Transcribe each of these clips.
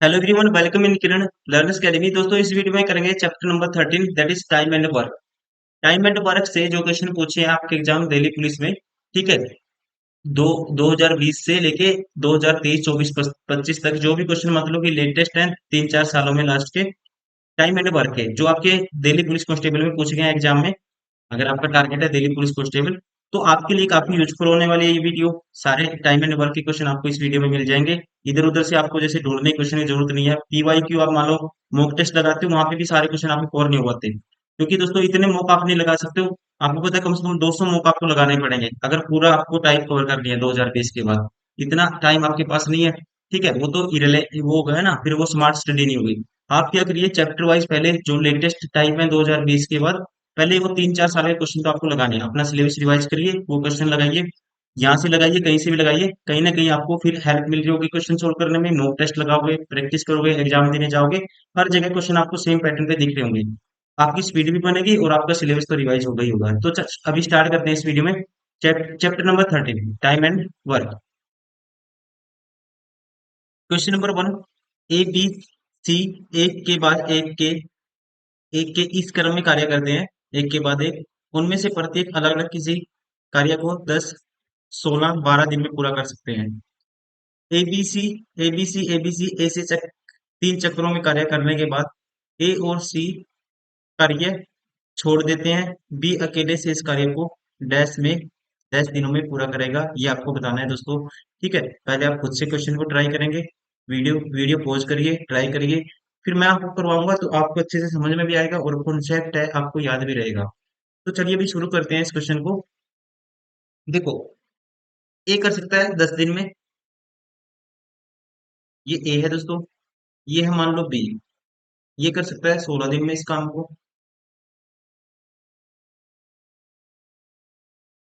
Hello everyone, welcome in Kiran learners academy. दोस्तों, इस video में करेंगे chapter number 13, that is time and work. Time and work से जो क्वेश्चन पूछे हैं आपके एग्जाम दिल्ली पुलिस में, ठीक है। दो 2020 से लेके 2023, 24, 25 तक जो भी क्वेश्चन मतलब कि लेटेस्ट है 3-4 सालों में लास्ट के टाइम एंड वर्क है, जो आपके दिल्ली पुलिस कांस्टेबल में पूछे गए हैं एग्जाम में। अगर आपका टारगेट है दिल्ली पुलिस कांस्टेबल, तो आपके लिए काफी यूजफुल होने वाली है ये वीडियो। सारे टाइम एंड वर्क के क्वेश्चन आपको इस वीडियो में मिल जाएंगे। इधर उधर से आपको जैसे ढूंढने क्वेश्चन की जरूरत नहीं है। पीवाई क्यू आप मान लो मॉक टेस्ट लगाते हो, वहां पे भी सारे क्वेश्चन आपको कवर नहीं हो पाते, क्योंकि दोस्तों इतने मॉक आप नहीं लगा सकते हो। आपको पता है कम से कम 200 मॉक आपको लगाने पड़ेंगे अगर पूरा आपको टाइप कवर कर लिया 2020 के बाद। इतना टाइम आपके पास नहीं है, ठीक है। वो तो इरेले वो हो गया ना, फिर वो स्मार्ट स्टडी नहीं होगी। आप क्या करिए, चैप्टर वाइज पहले जो लेटेस्ट टाइम है 2020 के बाद, पहले वो 3-4 साल के क्वेश्चन तो आपको लगाने हैं। अपना सिलेबस रिवाइज करिए, वो क्वेश्चन लगाइए, यहाँ से लगाइए, कहीं से भी लगाइए। कहीं ना कहीं आपको फिर हेल्प मिल रही होगी क्वेश्चन सोल्व करने में। मॉक टेस्ट लगाओगे, प्रैक्टिस करोगे, एग्जाम देने जाओगे, हर जगह क्वेश्चन आपको सेम पैटर्न पे दिख रहे होंगे। आपकी स्पीड भी बनेगी और आपका सिलेबस तो रिवाइज होगा ही होगा। तो अभी स्टार्ट करते हैं इस वीडियो में। Chapter number 13, time and work. Question number 1, ABC एक के बाद एक के इस क्रम में कार्य करते हैं, एक के बाद एक। उनमें से प्रत्येक अलग अलग किसी कार्य को 10, 16, 12 दिन में पूरा कर सकते हैं। एबीसी एबीसी ऐसे 3 चक्रों में कार्य करने के बाद ए और सी कार्य छोड़ देते हैं। बी अकेले से इस कार्य को डैश में डैश दिनों में पूरा करेगा। ये आपको बताना है दोस्तों, ठीक है। पहले आप खुद से क्वेश्चन को ट्राई करेंगे, वीडियो वीडियो पॉज करिए, ट्राई करिए, फिर मैं आपको करवाऊंगा तो आपको अच्छे से समझ में भी आएगा और कॉन्सेप्ट है आपको याद भी रहेगा। तो चलिए अभी शुरू करते हैं इस क्वेश्चन को। देखो, ए कर सकता है 10 दिन में, ये ए है दोस्तों। ये है मान लो बी, ये कर सकता है 16 दिन में इस काम को।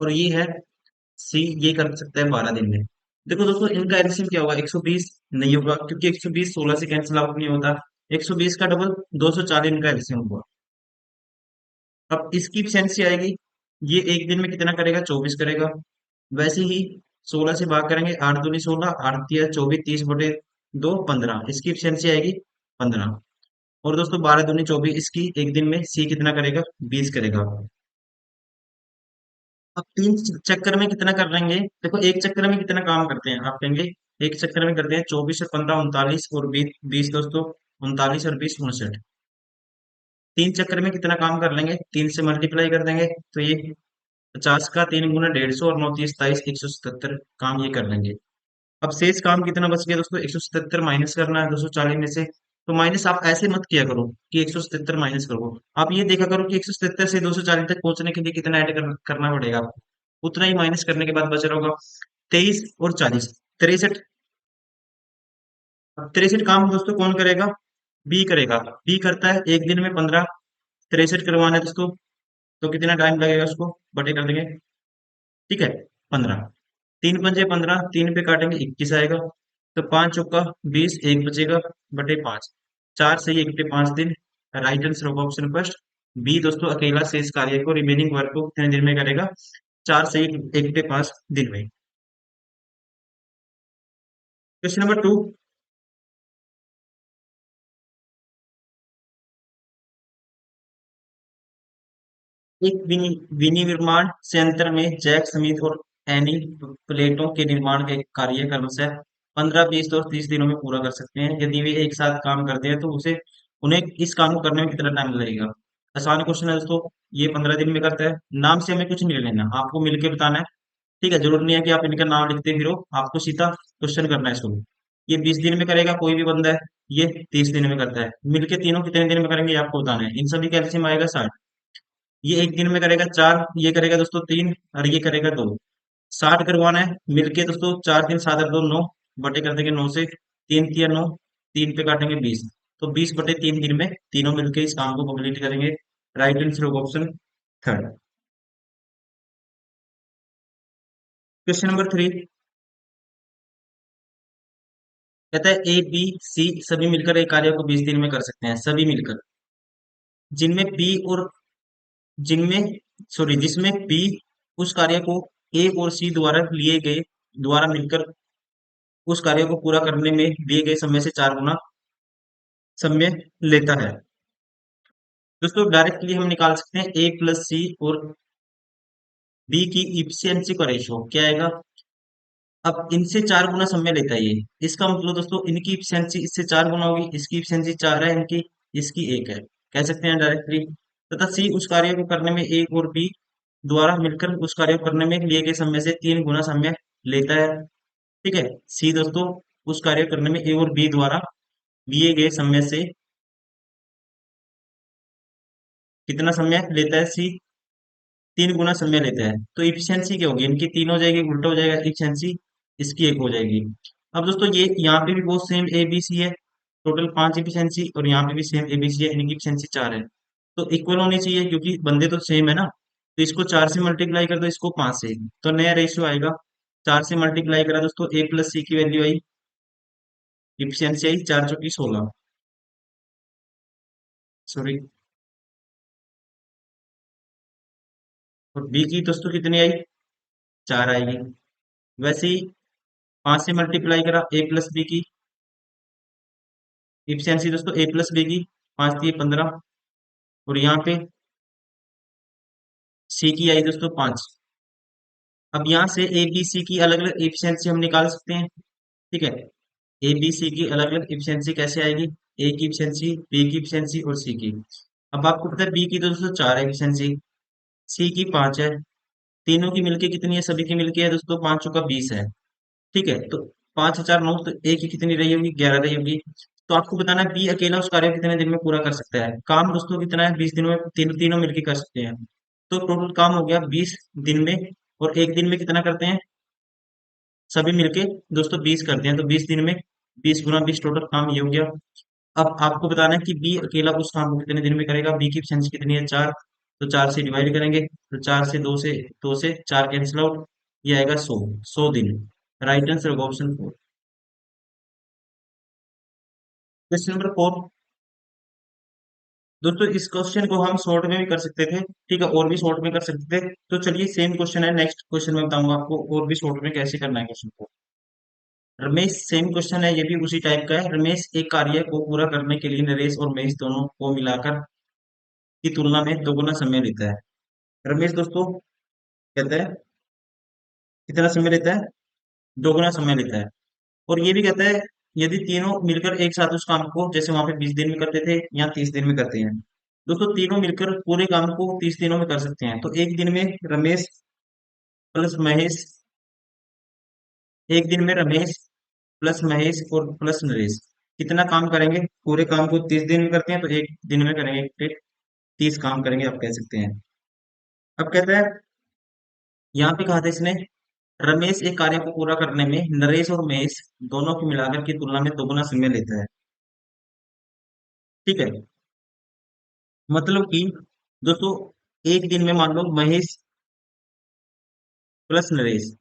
और ये है सी, ये कर सकता है 12 दिन में। देखो दोस्तों, इनका एलसीएम क्या होगा, 120 नहीं होगा, क्योंकि 120 16 से कैंसिल आउट नहीं होता। 120 का डबल 240 इनका एलसीएम होगा। अब इसकी एफिशिएंसी आएगी, ये एक दिन में कितना करेगा, 24 करेगा। वैसे ही 16 से भाग करेंगे, 8 दूनी 16, 8 तिया 24, 30/2 15, इसकी एफिशिएंसी आएगी 15। और दोस्तों 12 दूनी 24, इसकी एक दिन में सी कितना करेगा, 20 करेगा। अब 3 चक्कर में कितना कर लेंगे, देखो एक चक्कर में कितना काम करते हैं आप कहेंगे। एक चक्कर में करते हैं 24 और 15 39 और 20 20 दोस्तों, 39 और 20 59। 3 चक्कर में कितना काम कर लेंगे, 3 से मल्टीप्लाई कर देंगे तो ये 50 का 3 गुना 150 और 9 30 27 177 काम ये कर लेंगे। अब शेष काम कितना बच गया दोस्तों, 177 माइनस करना है 240 में से। तो माइनस आप ऐसे मत किया करो कि 177 माइनस करो, आप ये देखा करो कि 177 से 240 तक पहुंचने के लिए कितना ऐड करना पड़ेगा आपको। उतना ही माइनस करने के बाद बच रहा होगा 23 और 40, 63। अब 63 काम दोस्तों कौन करेगा, बी करेगा। बी करता है एक दिन में 15, 63 करवाना है दोस्तों। तो कितना टाइम लगेगा, उसको बटे कर देंगे, ठीक है। 15, 3 पंजे 15, 3 पे काटेंगे 21 आएगा। तो 5 चौका 20, एक बचेगा बटे 5। 4 से 1 पे 5 दिन। राइट आंसर होगा ऑप्शन फर्स्ट, बी दोस्तों। अकेला शेष कार्य को, रिमेनिंग वर्क को कितने दिन में करेगा, 4 से 1 पे 5 दिन में। क्वेश्चन नंबर 2, एक विनिर्माण संयंत्र में जैक समित और एनी प्लेटों के निर्माण का एक कार्य क्रमशः 15, 20 और 30 दिनों में पूरा कर सकते हैं। यदि वे एक साथ काम करते हैं तो उसे उन्हें इस काम को करने में कितना टाइम लगेगा। आसान क्वेश्चन है दोस्तों। ये 15 दिन में करता है, नाम से हमें कुछ नहीं लेना, आपको मिलके बताना है, ठीक है। जरूर नहीं है कि आप इनका नाम लिखते फिरो, आपको सीधा क्वेश्चन करना है इसको। ये 20 दिन में करेगा कोई भी बंदा है, ये 30 दिन में करता है। मिलके तीनों कितने दिन में करेंगे ये आपको बताना है। इन सभी का एलसीएम आएगा 60। ये एक दिन में करेगा 4, ये करेगा दोस्तों 3 और ये करेगा 2। 60 करवाना है मिलके दोस्तों, 4 3 7 8 2 9, बटे कर देंगे 9 से, 3 तिया 9, 3 पे काटेंगे 20। तो 20/3 दिन में तीनों मिलके इस काम को कंप्लीट करेंगे। राइट आंसर होगा ऑप्शन थर्ड। क्वेश्चन नंबर 3 कहता है ए बी सी सभी मिलकर एक कार्य को 20 दिन में कर सकते हैं, सभी मिलकर। जिनमें पी और जिनमें सॉरी जिसमें पी उस कार्य को ए और सी द्वारा लिए गए द्वारा मिलकर उस कार्य को पूरा करने में दिए गए समय से 4 गुना समय लेता है। दोस्तों डायरेक्टली हम निकाल सकते हैं ए प्लस सी और बी की इफिशियंसी का रेशियो क्या आएगा। अब इनसे 4 गुना समय लेता है ये, इसका मतलब दोस्तों इनकी इफिशियंसी इससे 4 गुना होगी, इसकी इफिशियंसी 4 है इनकी, इसकी 1 है, कह सकते हैं डायरेक्टली। तथा सी उस कार्य को करने में ए और बी द्वारा मिलकर उस कार्य को करने में लिए गए समय से 3 गुना समय लेता है। ठीक है, सी दोस्तों उस कार्य को करने में ए और बी द्वारा लिए गए समय से कितना समय लेता है सी, 3 गुना समय लेता है। तो इफिशियंसी क्या होगी इनकी, 3 हो जाएगी, उल्टा हो जाएगा इफिशियंसी, इसकी 1 हो जाएगी। अब दोस्तों ये यहाँ पे भी बहुत सेम ए बी सी है, टोटल 5 इफिशियंसी, और यहाँ पे भी सेम ए बी सी है, इनकी इफिशियंसी 4 है। तो इक्वल होनी चाहिए क्योंकि बंदे तो सेम है ना। तो इसको 4 से मल्टीप्लाई कर दो, इसको 5 से, तो नया रेशियो आएगा। 4 से मल्टीप्लाई करा दोस्तों, ए प्लस सी की वैल्यू आई, इफिशियंसी आई 4 चौकी 16, सॉरी, और बी की दोस्तों कितनी आई, 4 आएगी। वैसे ही 5 से मल्टीप्लाई करा ए प्लस बी की इफिशियंसी दोस्तों, ए प्लस बी की 5 थी 15, और यहाँ पे सी की आई दोस्तों 5। अब यहाँ से ए बी सी की अलग अलग इफिशियंसी हम निकाल सकते हैं। ठीक है, ए बी सी की अलग अलग इफिशियंसी कैसे आएगी, ए की इफिशियंसी, बी की इफिशियंसी और सी की। अब आपको पता है बी की तो दोस्तों 4 है इफिशियंसी, सी की 5 है, तीनों की मिलके कितनी है, सभी की मिलके है दोस्तों 5 का 20 है। ठीक है, तो 5 4 9, तो ए की कितनी रही होगी, 11 रही होगी। तो आपको बताना है बी अकेला उस कार्य को कितने दिन में पूरा कर सकता है। काम दोस्तों कितना है, 20 दिनों में, तीनों मिलकर कर सकते हैं। तो टोटल काम हो गया 20 दिन में, और एक दिन में कितना करते हैं, सभी मिलके दोस्तों 20 करते हैं, तो 20 दिन में 20 गुना 20 टोटल काम ये हो गया। अब आपको बताना है कि बी अकेला उस काम को कितने दिन में करेगा, बी की एफिशिएंसी कितनी है, 4। तो 4 से डिवाइड करेंगे, तो 4 से 2 से 4 कैंसिल आउट, ये आएगा 100 दिन। राइट आंसर होगा ऑप्शन 4। क्वेश्चन नंबर 4, दोस्तों इस क्वेश्चन को हम शॉर्ट में भी कर सकते थे, ठीक है, और भी शॉर्ट में कर सकते थे। तो चलिए सेम क्वेश्चन है, नेक्स्ट क्वेश्चन में बताऊंगा आपको और भी शॉर्ट में कैसे करना है क्वेश्चन को। रमेश, सेम क्वेश्चन है, ये भी उसी टाइप का है। रमेश एक कार्य को पूरा करने के लिए नरेश और महेश दोनों को मिलाकर की तुलना में दोगुना समय लेता है। रमेश दोस्तों कहता है कितना समय लेता है, दोगुना समय लेता है। और ये भी कहता है यदि तीनों मिलकर एक साथ उस काम को, जैसे वहां पे 20 दिन में करते थे, यहाँ 30 दिन में करते हैं। दोस्तों तीनों मिलकर पूरे काम को 30 दिनों में कर सकते हैं। तो एक दिन में रमेश प्लस महेश, एक दिन में रमेश प्लस महेश और प्लस नरेश कितना काम करेंगे, पूरे काम को 30 दिन में करते हैं, तो एक दिन में करेंगे, 30 काम करेंगे आप कह सकते हैं। अब कहता है, यहाँ पे कहा था इसने, रमेश एक कार्य को पूरा करने में नरेश और महेश दोनों को मिलाकर की तुलना में दोगुना समय लेता है। ठीक है, मतलब कि दोस्तों एक दिन में मान लो महेश प्लस नरेश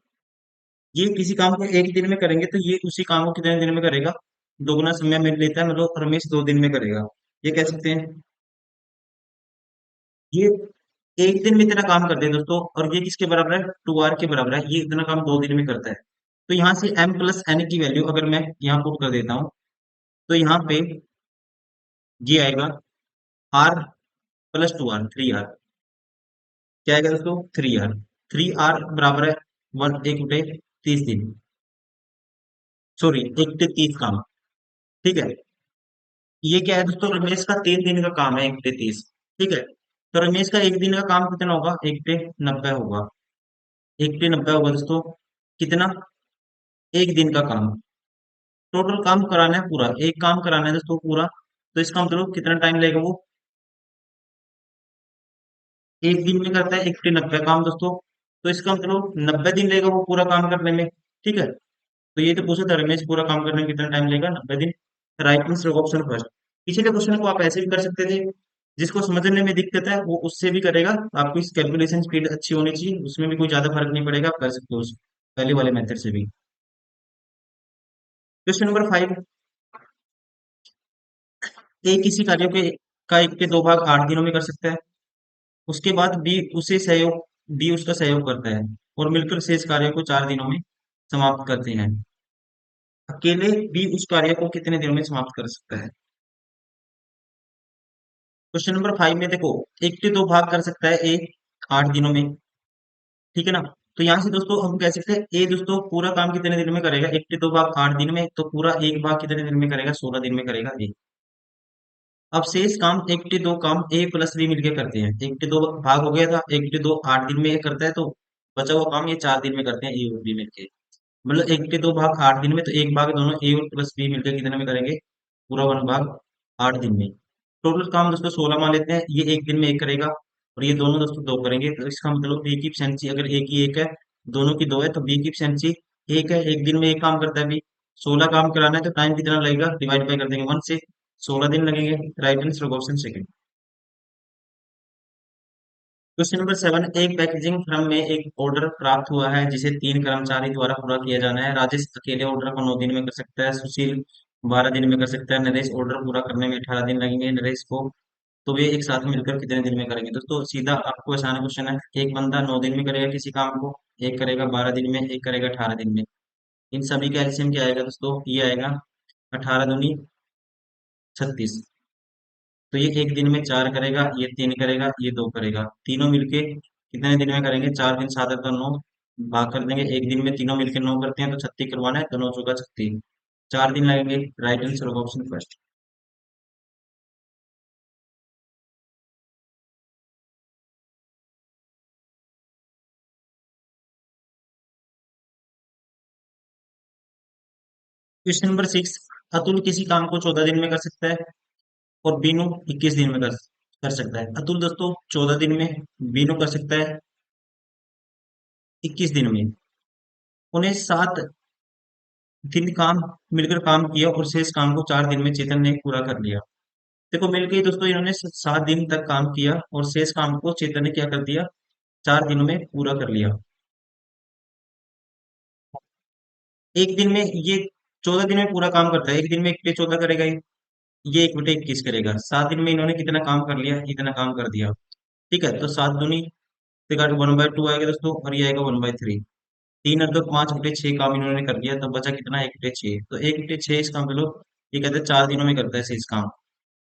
ये किसी काम को एक दिन में करेंगे, तो ये उसी काम को कितने दिन में करेगा, दोगुना समय में लेता है, मतलब रमेश 2 दिन में करेगा, ये कह सकते हैं। ये एक दिन में इतना काम करते हैं दोस्तों, और ये किसके बराबर है, 2r के बराबर है, ये इतना काम 2 दिन में करता है। तो यहाँ से m प्लस n की वैल्यू अगर मैं यहाँ पुट कर देता हूँ, तो यहाँ पे ये आएगा r प्लस 2r, 3r, क्या आएगा दोस्तों, 3r। 3r बराबर है 1 × 30 दिन, सॉरी 1 × 30 काम। ठीक है, ये क्या है दोस्तों, रमेश का 3 दिन का काम है 1 × 30। ठीक है, तो रमेश का एक दिन का काम कितना होगा, 1 × 90 होगा, 1 × 90 होगा दोस्तों, कितना, एक दिन का काम। टोटल काम कराना है पूरा, एक काम कराना है दोस्तों पूरा, तो इसका मतलब कितना टाइम लगेगा वो, एक दिन में करता है 1 × 90 काम दोस्तों, तो इसका मतलब 90 दिन लगेगा वो पूरा काम करने में। ठीक है, तो ये तो पूछा था रमेश पूरा काम करने में कितना टाइम लगेगा, 90 दिन। राइट आंसर होगा ऑप्शन फर्स्ट। पिछले क्वेश्चन को आप ऐसे भी कर सकते थे, जिसको समझने में दिक्कत है वो उससे भी करेगा, आपको इस कैलकुलेशन स्पीड अच्छी होनी चाहिए, उसमें भी कोई ज्यादा फर्क नहीं पड़ेगा, आप कर सकते हो उस पहले वाले मेथड से भी। क्वेश्चन नंबर 5, ए किसी कार्य के का 1 के 2 भाग 8 दिनों में कर सकता है, उसके बाद बी उसका सहयोग करता है, और मिलकर शेष कार्य को 4 दिनों में समाप्त करते हैं। अकेले बी उस कार्य को कितने दिनों में समाप्त कर सकता है। क्वेश्चन नंबर 5 में देखो, 82 भाग कर सकता है ए 8 दिनों में, ठीक है ना। तो यहाँ से दोस्तों हम कह सकते हैं ए दोस्तों पूरा काम कितने दिन में करेगा, 82 भाग 8 दिन में, तो पूरा एक भाग कितने दिन में करेगा, 16 दिन में करेगा ए। अब शेष काम 82 काम ए प्लस बी मिलके करते हैं, 82 भाग हो गया था, 82 8 दिन में ये करता है, तो बचा हुआ काम ये 4 दिन में करते हैं ए और बी मिलके। मतलब 82 भाग 8 दिन में, तो एक भाग दोनों ए और प्लस बी मिलकर कितने में करेंगे, पूरा 1 भाग 8 दिन में। टोटल काम दोस्तों 16 मान लेते हैं, ये एक दिन में एक करेगा और ये दोनों दोस्तों दो करेंगे, तो इसका मतलब बी की एफिशिएंसी अगर ए की एक है, दोनों की दो है, तो बी की एफिशिएंसी एक है, एक दिन में एक काम करता है बी। 16 काम कराना है तो टाइम कितना लगेगा, डिवाइड बाई कर देंगे 1 से, 16 दिन लगेंगे। Right answer option second. Question number 7, एक पैकेजिंग फर्म में एक ऑर्डर प्राप्त हुआ है जिसे 3 कर्मचारी द्वारा पूरा किया जाना है। राजेश अकेले ऑर्डर को 9 दिन में कर सकता है, सुशील 12 दिन में कर सकता है, नरेश ऑर्डर पूरा करने में 18 दिन लगेंगे नरेश को। तो वे एक साथ मिलकर कितने दिन में करेंगे। दोस्तों सीधा आपको आसान क्वेश्चन है, एक बंदा 9 दिन में करेगा किसी काम को, एक करेगा 12 दिन में, एक करेगा 18 दिन में। इन सभी का एलसीएम क्या आएगा दोस्तों, ये आएगा 18 दूनी 36। तो ये एक दिन में 4 करेगा, ये 3 करेगा, ये 2 करेगा, तीनों मिलके कितने दिन में करेंगे, 4 दिन 7 तो 9, भाग कर देंगे, एक दिन में तीनों मिलके 9 करते हैं, तो 36 करवाना है, तो 9 चौका 36, 4 दिन लगेंगे। राइट आंसर होगा option first. Question number 6, Atul किसी काम को 14 दिन में कर सकता है और बीनू 21 दिन में कर सकता है। अतुल दोस्तों 14 दिन में, बीनू कर सकता है 21 दिन में। उन्हें 7 दिन काम मिलकर काम किया और शेष काम को 4 दिन में चेतन ने पूरा कर लिया। देखो मिल गई दोस्तों, इन्होंने 7 दिन तक काम किया और शेष काम को चेतन ने क्या कर दिया, 4 दिनों में पूरा कर लिया। एक दिन में ये 14 दिन में पूरा काम करता है, एक दिन में 1/14 करेगा ये 1/21 करेगा। 7 दिन में इन्होंने कितना काम कर लिया, इतना काम कर दिया, ठीक है। तो 7 दूनी से काट 1/2 आएगा दोस्तों, और ये आएगा 1/3। 3 और 2 5/6 काम इन्होंने कर दिया, तो बचा कितना, 1/6। तो 1/6 इसका मतलब ये कहते हैं 4 दिनों में करता है शेष काम।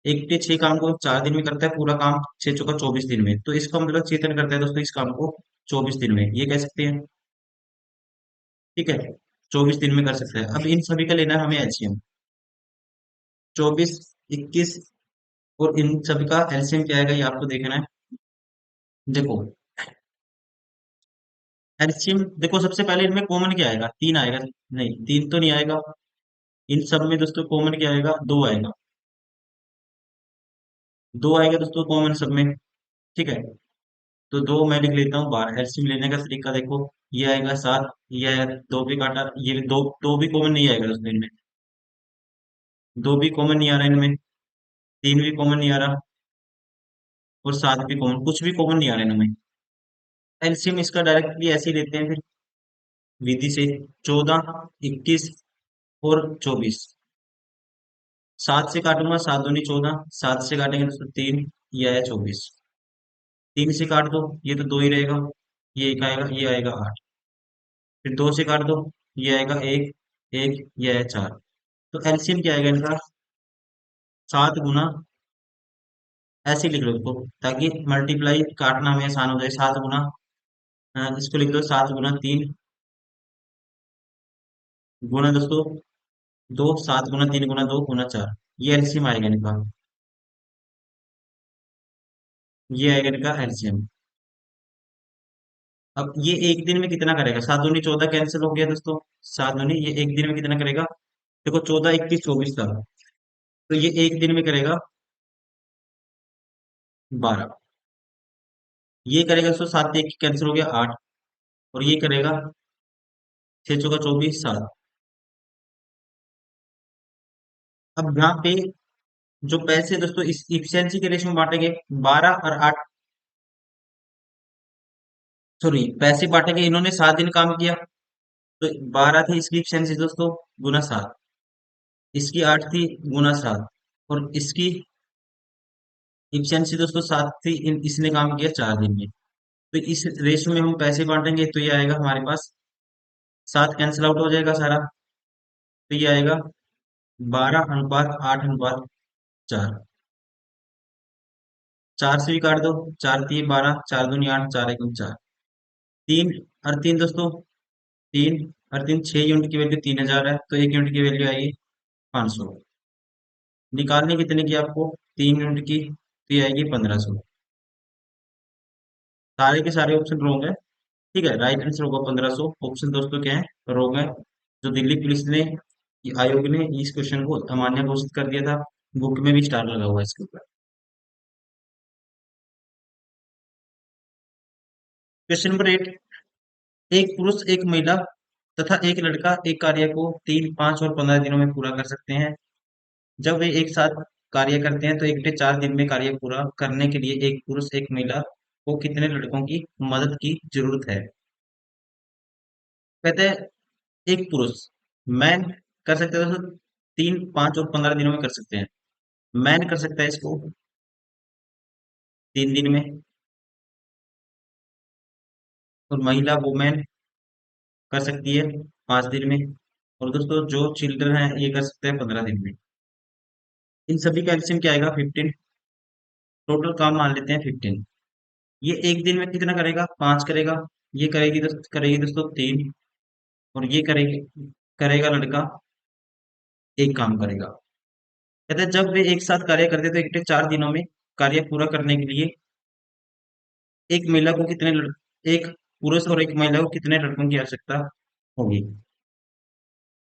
1/6 काम को 4 दिन में करता है, पूरा काम 6 चौका 24 दिन में, तो इसका मतलब चेतन करता है दोस्तों इस काम को 24 दिन में, ये कह सकते हैं, ठीक है। 24 दिन में कर सकता है। अब इन सभी का लेना है हमें एलसीएम, 24, 21 और इन सभी का एलसीएम क्या आएगा ये आपको देखना है। देखो एलसीएम देखो, सबसे पहले इनमें कॉमन क्या आएगा, 3 आएगा, नहीं 3 तो नहीं आएगा। इन सब में दोस्तों कॉमन क्या आएगा, 2 आएगा, 2 आएगा दोस्तों कॉमन सब में, ठीक है। तो 2 मैं लिख लेता हूँ बाहर। एलसीएम लेने का तरीका देखो, ये आएगा 7, ये आएगा 2 भी काटा, ये भी 2, 2 भी कॉमन नहीं आएगा दोस्तों इनमें, 2 भी कॉमन नहीं आ रहा इनमें, 3 भी कॉमन नहीं आ रहा, और 7 भी कॉमन, कुछ भी कॉमन नहीं आ रहा इनमें। एलसीएम इसका डायरेक्टली ऐसे ही लेते हैं फिर विधि से, 14, 21 और 24। 7 से काटूंगा, 7 दूनी 14, 7 से काटेंगे दोस्तों 3, ये आया 24। 3 से काट दो, ये तो 2 ही रहेगा, ये एक आएगा, ये आएगा 8। फिर 2 से काट दो, ये आएगा 1, 1, ये आया 4। तो एलसीएम क्या आएगा इनका, 7 गुना, ऐसे ही लिख लो इसको, ताकि मल्टीप्लाई काटना हमें आसान हो जाए। 7 गुना, इसको लिख दो 7 गुना 3 गुना दोस्तों 2, 7 गुना 3 गुना 2 गुना 4, ये एलसीएम आएगा इनका, ये आएगा इनका एलसीएम। अब ये एक दिन में कितना करेगा, 7 दूनी 14 कैंसिल हो गया दोस्तों, 7 दूनी ये एक दिन में कितना करेगा, देखो 14, 21, 24 था, तो ये एक दिन में करेगा 12। ये करेगा दोस्तों 7 से 1 कैंसिल हो गया 8, और ये करेगा 6 चौका 24 7। अब यहाँ पे जो पैसे दोस्तों इस इफिशियंसी के रेशियो में बांटेंगे, 12 और 8, सॉरी पैसे बांटेंगे, इन्होंने 7 दिन काम किया, तो 12 थी इसकी इफिशियंसी दोस्तों, गुना 7, इसकी 8 थी गुना 7, और इसकी इफिशियंसी दोस्तों 7 थी, इसने काम किया 4 दिन में। तो इस रेशियो में हम पैसे बांटेंगे, तो ये आएगा हमारे पास, 7 कैंसिल आउट हो जाएगा सारा, तो ये आएगा 12 अनुपात 8 अनुपात 4। चार से भी काट दो, चार तीन 12, चार दूनी 8, चार एक 4, तीन और तीन दोस्तों, तीन और तीन 6 यूनिट की वैल्यू 3000 है, तो 1 यूनिट की वैल्यू आएगी 500। निकालनी कितने की आपको, 3 यूनिट की, तो ये आएगी 1500। सारे के सारे ऑप्शन रॉन्ग है। ठीक है, राइट आंसर होगा 1500। ऑप्शन दोस्तों क्या है, रॉन्ग है। जो दिल्ली पुलिस ने, आयोग ने इस क्वेश्चन को अमान्य घोषित कर दिया था। बुक में भी स्टार लगा हुआ है इसके ऊपर। Question number 8। एक पुरुष एक महिला तथा एक लड़का एक कार्य को 3, 5 और 15 दिनों में पूरा कर सकते हैं। जब वे एक साथ कार्य करते हैं तो 1 से 4 दिन में कार्य पूरा करने के लिए एक पुरुष एक महिला को कितने लड़कों की मदद की जरूरत है। कहते हैं एक पुरुष, मैन, कर सकते हैं दोस्तों 3, 5 और 15 दिनों में कर सकते हैं। मैन कर सकता है इसको 3 दिन में, और महिला वुमेन कर सकती है 5 दिन में, और दोस्तों जो चिल्ड्रन है ये कर सकते हैं 15 दिन में। इन सभी का एलसीएम क्या आएगा, 15। टोटल काम मान लेते हैं 15। ये एक दिन में कितना करेगा, 5 करेगा। ये करेगी दोस्तों 3, और ये करेगी, करेगा लड़का, एक काम करेगा। कहते हैं जब वे एक साथ कार्य करते तो 1 से 4 दिनों में कार्य पूरा करने के लिए एक महिला को एक पुरुष और एक महिला को कितने लड़कों की आवश्यकता होगी।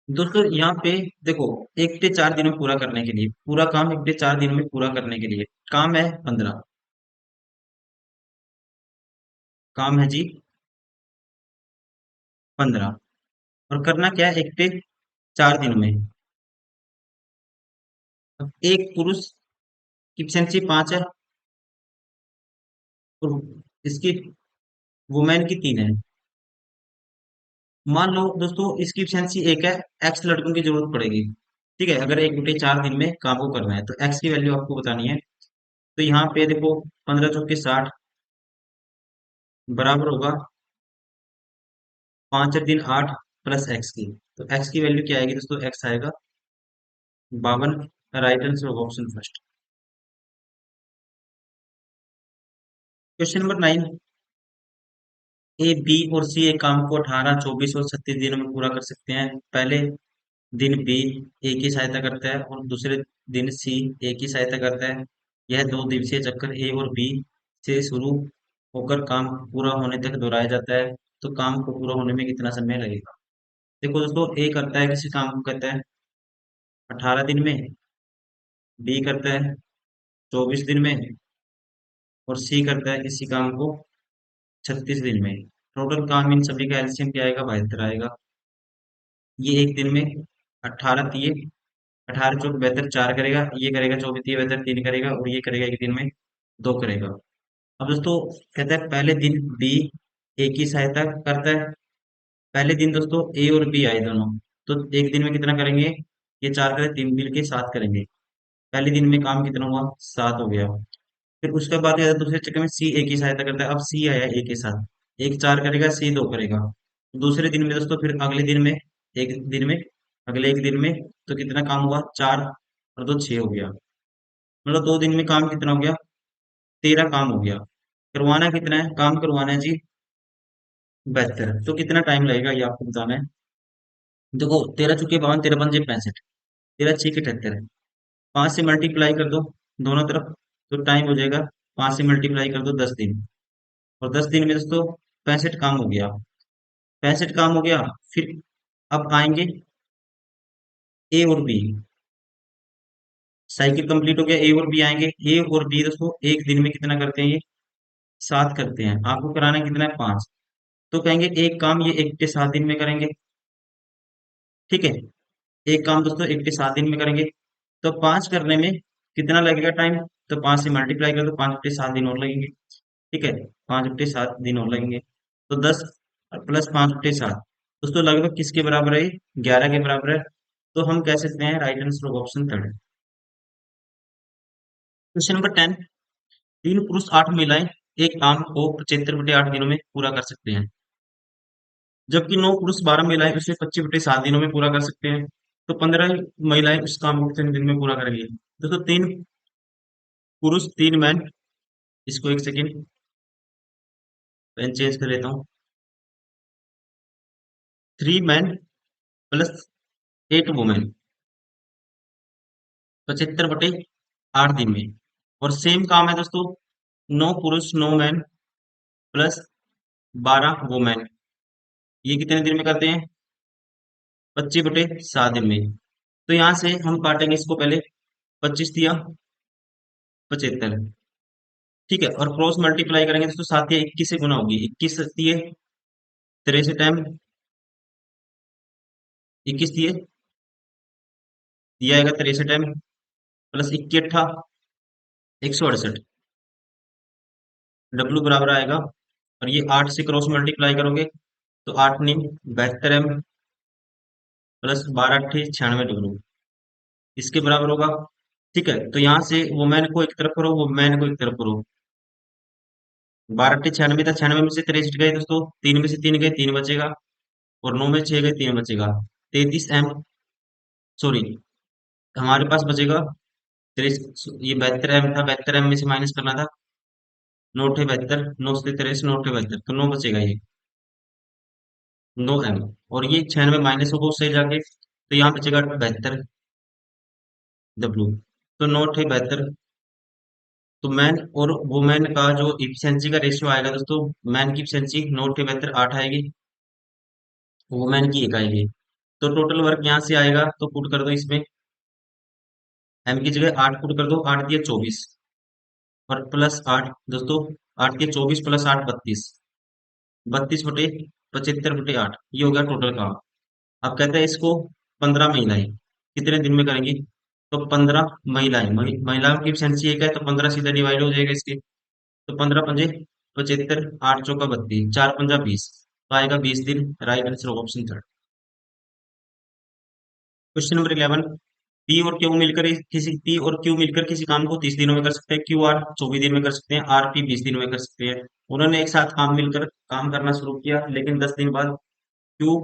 दोस्तों यहाँ पे देखो, 1 से 4 दिनों में पूरा करने के लिए, पूरा काम 1 से 4 दिनों में पूरा करने के लिए काम है 15, काम है जी 15, और करना क्या है 1 से 4 दिनों में। अब एक पुरुष की एफिशिएंसी 5 है, और इसकी वुमेन की 3 है। मान लो दोस्तों इसकी एफिशिएंसी 1 है, एक्स लड़कों की जरूरत पड़ेगी। ठीक है, अगर 1 बटे 4 दिन में काम को करना है तो एक्स की वैल्यू आपको बतानी है। तो यहाँ पे देखो 15 × 4 = 60, बराबर होगा 5 और 3 = 8 प्लस एक्स की। तो एक्स की वैल्यू क्या आएगी दोस्तों, एक्स आएगा 52। राइट आंसर होगा ऑप्शन फर्स्ट। Question number 9। ए, बी और सी एक काम को 18, 24 और 36 दिनों में पूरा कर सकते हैं। पहले दिन बी ए की सहायता करता है और दूसरे दिन सी ए की सहायता करता है। यह 2 दिवसीय चक्कर ए और बी से शुरू होकर काम पूरा होने तक दोहराया जाता है। तो काम को पूरा होने में कितना समय लगेगा। देखो दोस्तों, ए करता है किसी काम को, कहता है 18 दिन में, बी करता है 24 दिन में, और सी करता है किसी काम को 36 दिन में। टोटल काम इन सभी का एलसीएम क्या आएगा, 72 आएगा। ये एक दिन में 18 × 3 = 18, 4 × 72 4 करेगा, ये करेगा 24 × 3 = 72 3 करेगा, और ये करेगा एक दिन में 2 करेगा। अब दोस्तों कहता है पहले दिन बी ए की सहायता करता है। पहले दिन दोस्तों ए और बी आए दोनों, तो एक दिन में कितना करेंगे, ये 4 करे, 3 मिल के 7 करेंगे। पहले दिन में काम कितना हुआ, 7 हो गया। फिर उसके बाद क्या है, दूसरे चक्कर में सी ए की सहायता करता है। अब सी आया ए के साथ, एक 4 करेगा, सी 2 करेगा। दूसरे दिन में दोस्तों, फिर अगले दिन में, एक दिन में, अगले एक दिन में, तो कितना काम हुआ, 4 और 2 6 हो गया। मतलब 2 दिन में काम कितना हो गया, 13 काम हो गया। करवाना कितना है, काम करवाना है जी 72। तो कितना टाइम लगेगा ये आपको बताना है। देखो 13 × 52 13 × 5 = 65, 13 × 6 = 78, 5 से मल्टीप्लाई कर दो दोनों तरफ, तो टाइम हो जाएगा, 5 से मल्टीप्लाई कर दो 10 दिन, और 10 दिन में दोस्तों 65 काम हो गया। 65 काम हो गया। फिर अब आएंगे ए और बी, साइकिल कंप्लीट हो गया, ए और बी आएंगे। ए और बी दोस्तों एक दिन में कितना करते हैं, ये 7 करते हैं। आपको कराना कितना है, 5। तो कहेंगे एक काम ये 1 से 7 दिन में करेंगे। ठीक है, एक काम दोस्तों 1 से 7 दिन में करेंगे। तो 5 करने में कितना लगेगा टाइम, तो 5 से मल्टीप्लाई कर दो, 5 × 7 दिन और लगेंगे। ठीक है, 5 × 7 दिन और लगेंगे। तो 10 प्लस 5 × 7 दोस्तों लगभग किसके बराबर है, 11 के बराबर है। तो हम कह सकते हैं right answer option third. Question number 10। 3 पुरुष 8 महिलाएं एक काम को 75/8 दिनों में पूरा कर सकते हैं, जबकि 9 पुरुष 12 महिलाएं उसे 25/7 दिनों में पूरा कर सकते हैं। तो 15 महिलाएं उस काम को कितने दिन में पूरा करेंगी। दोस्तों 3 पुरुष 3 मैन इसको एक सेकेंड पेन चेंज कर लेता हूँ। 3 मैन प्लस 8 वुमेन, 75/8 दिन में। और सेम काम है दोस्तों, 9 पुरुष 9 मैन प्लस 12 वुमेन, ये कितने दिन में करते हैं? 25/7 दिन में। तो यहाँ से हम काटेंगे इसको पहले, 25 तिया 75, ठीक है। और क्रॉस मल्टीप्लाई करेंगे दोस्तों, 7 या 21 से गुना होगी, 21 तिये 63 21 तिये दिया आएगा 63 प्लस 21 अट्ठा 168, डब्लू बराबर आएगा। और ये 8 से क्रॉस मल्टीप्लाई करोगे तो 8 9 72 M प्लस 12 8 96 डब्लू, इसके बराबर होगा। ठीक है, तो यहाँ से वुमेन को एक तरफ करो, वुमेन को एक तरफ करो। 12 8 96 था, 96 में से 63 गए दोस्तों, 3 में से 3 गए, 3 बचेगा। और 9 में 6 गए, 3 बचेगा। 33 M, सॉरी, हमारे पास बचेगा 63, ये 72 M था, 72 M में से माइनस करना था। 9 8 72, 9 से 83, 9 8 72, तो 9 बचेगा ये, 9 M। और ये 96 माइनस होगा उससे जाके, तो यहाँ बचेगा 72 डब्लू। तो 9 8 72, तो मैन और वुमेन का जो इफिशियंसी का रेशियो आएगा दोस्तों, मैन की इफिशियंसी 9 8 72 8 आएगी, वुमेन की 1 आएगी। तो टोटल वर्क यहाँ से आएगा, तो पुट कर दो इसमें, एम की जगह 8 पुट कर दो, 8 दिया 24 और प्लस 8 दोस्तों, 8 के 24 प्लस 8 32, 32/75/8, ये हो गया टोटल काम। अब कहते हैं इसको 15 महिलाएं कितने दिन में करेंगी? तो 15 महिलाएं, महिलाओं की एफिशिएंसी एक है, तो 15 सीधा डिवाइड हो जाएगा इसके। तो 15 पंजे 75, 8 चौका 32, 4 पंजा 20, तो आएगा 20 दिन। Right answer option third. Question number 11, P और क्यू मिलकर किसी काम को 30 दिनों में कर सकते हैं। क्यू आर 24 दिन में कर सकते हैं, आर पी 20 दिन में कर सकते हैं। उन्होंने एक साथ काम मिलकर काम करना शुरू किया, लेकिन 10 दिन बाद क्यू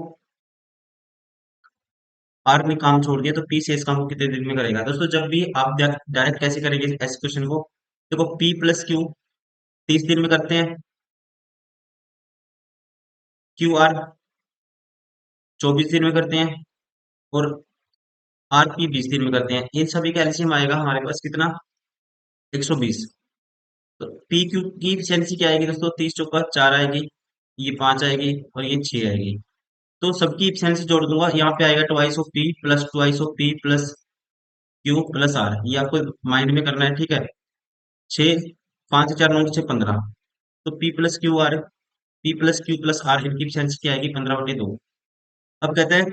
आर ने काम छोड़ दिया, तो पी से इस काम को कितने दिन में करेगा? दोस्तों जब भी आप डायरेक्ट कैसे करेंगे ऐसे क्वेश्चन को, देखो पी प्लस क्यू 30 दिन में करते हैं, क्यू आर 24 दिन में करते हैं, और आर पी 20 दिन में करते हैं। इन सभी का एलसीएम आएगा हमारे पास कितना? 120। तो पी क्यू की एफिशिएंसी क्या आएगी दोस्तों? 30 चौका 4 आएगी, ये 5 आएगी, और ये 6 आएगी। तो सबकी एफिशिएंसी जोड़ दूंगा, यहाँ पे आएगा twice of P plus twice of P plus Q plus R, ये आपको माइंड में करना है, ठीक है। 6 5 4 9 6 15, तो P plus Q R, P plus Q plus R, इनकी एफिशिएंसी क्या आएगी? 15/2। अब कहते हैं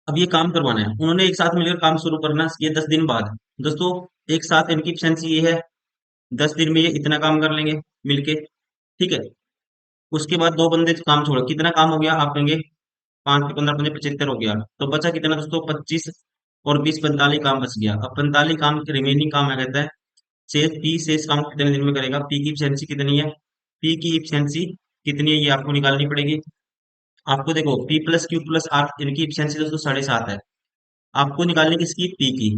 अब ये काम करवाना है, उन्होंने एक साथ मिलकर काम शुरू करना ये 10 दिन बाद। दोस्तों एक साथ इनकी एफिशिएंसी ये है, 10 दिन में ये इतना काम कर लेंगे मिलके, ठीक है। उसके बाद दो बंदे काम छोड़ो, कितना काम हो गया? आप कहेंगे 5 15 5 75 हो गया, तो बचा कितना दोस्तों? 25 और 20 45 काम बच गया। अब 45 काम के रिमेनिंग काम है, कहता है से पी से इस काम को कितने दिन में करेगा? पी की एफिशिएंसी कितनी है? पी की एफिशिएंसी कितनी है ये आपको निकालनी पड़ेगी। आपको देखो P plus Q plus R, इनकी एफिशिएंसी दोस्तों 7.5 है। आपको निकालनी किसकी? पी की।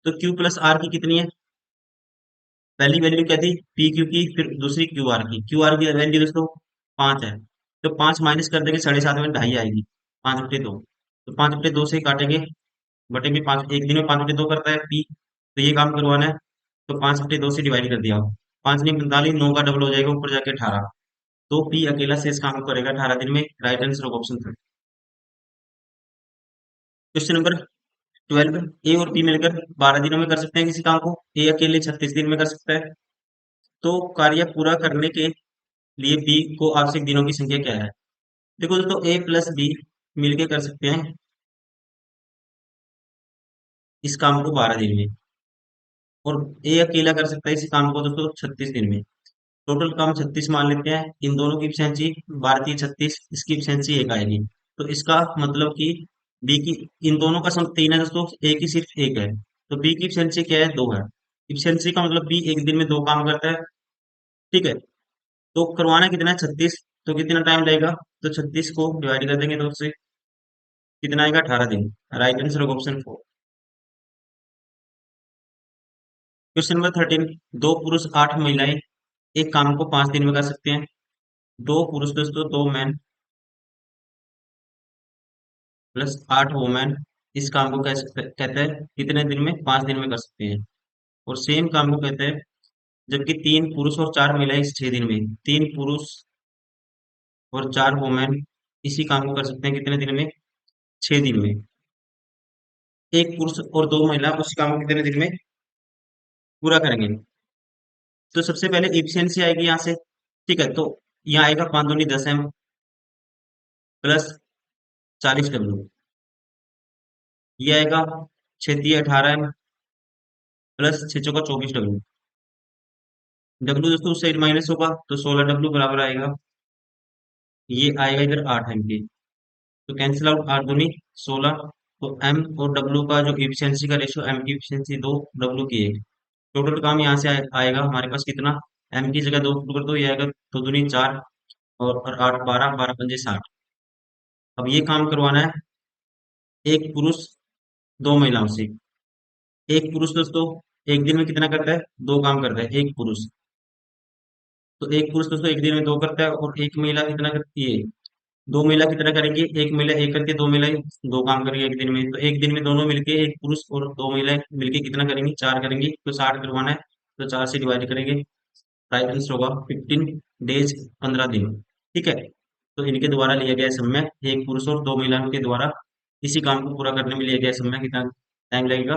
तो क्यू प्लस आर की कितनी है? पहली वैल्यू क्या थी? पी क्यू की, फिर दूसरी क्यू आर की। क्यू आर की वैल्यू दोस्तों 5 है, तो 5 माइनस कर देंगे, 7.5 में 2.5 आएगी, 5/2। तो 5/2 से काटेंगे, बटे में 5, एक दिन में 5/2 करता है पी, तो ये काम करवाना है, तो 5/2 से डिवाइड कर दिया। 5 नहीं 45, 9 का डबल हो जाएगा ऊपर जाके 18, तो पी अकेला से इस काम को करेगा 18 दिन में। Right answer option third. Question number 12, ए और बी मिलकर 12 दिनों में कर सकते हैं किसी काम को, ए अकेले 36 दिन में कर सकता है। तो कार्य पूरा करने के लिए बी को आवश्यक दिनों की संख्या क्या है? देखो दोस्तों ए प्लस बी मिलके कर सकते हैं इस काम को 12 दिन में, और ए अकेला कर सकता है इस काम को दोस्तों 36 दिन में। टोटल काम 36 मान लेते हैं, इन दोनों की एफिशिएंसी 12 3 36, इसकी एफिशिएंसी 1 आएगी। तो इसका मतलब कि बी की, इन दोनों का सम 3 है दोस्तों, ए की सिर्फ 1 है, तो बी की एफिशिएंसी क्या है? 2 है। एफिशिएंसी का मतलब बी एक दिन में 2 काम करता है, ठीक है। तो करवाना कितना है? 36, तो कितना टाइम लगेगा? तो 36 को डिवाइड कर देंगे 2 से, कितना आएगा? 18 दिन। Right answer option 4। Question number 13, दो पुरुष 8 महिलाएं एक काम को 5 दिन में कर सकते हैं। दो पुरुष दोस्तों, 2 मैन प्लस 8 वुमेन इस काम को कहते हैं कितने दिन में? 5 दिन में कर सकते हैं। और सेम काम को कहते हैं जबकि 3 पुरुष और 4 महिलाएं इस 6 दिन में, 3 पुरुष और 4 वुमेन इसी काम को कर सकते हैं कितने दिन में? 6 दिन में। एक पुरुष और 2 महिला उस काम को कितने दिन में पूरा करेंगे? तो सबसे पहले इफिशियंसी आएगी यहाँ से। ठीक है, तो यहाँ आएगा 5 दूनी 10 M प्लस 40 W। ये आएगा 6 तिये 18 M प्लस 6 चौका 24 W। W दोस्तों उस साइड माइनस होगा तो 16W बराबर आएगा, ये आएगा इधर 8 M के। तो कैंसिल आउट 8 दूनी 16। तो M और W का जो इफिशियंसी का रेशियो, M की इफिशियंसी 2, W की 1। टोटल काम यहाँ से आएगा हमारे पास कितना? M की जगह 2 कर दो, ये आएगा 2 दूनी 4 और 8 12, 12 पंजे 60। अब ये काम करवाना है एक पुरुष 2 महिलाओं से। एक पुरुष दोस्तों एक दिन में कितना करता है? 2 काम करता है एक पुरुष। तो एक पुरुष दोस्तों एक दिन में 2 करता है, और एक महिला कितना करती है? 2 महिला कितना करेंगी? एक महिला एक करके 2 महिलाएं 2 काम करेंगी एक दिन में। तो एक दिन में दोनों मिलके, एक पुरुष और 2 महिलाएं मिलके कितना करेंगी? 4 करेंगी। तो 60 करवाना है तो 4 से डिवाइड करेंगे। राइट आंसर होगा 15 डेज, 15 दिन। ठीक है, तो इनके द्वारा लिया गया समय, एक पुरुष और 2 महिलाओं के द्वारा इसी काम को पूरा करने में लिया गया समय कितना टाइम लगेगा?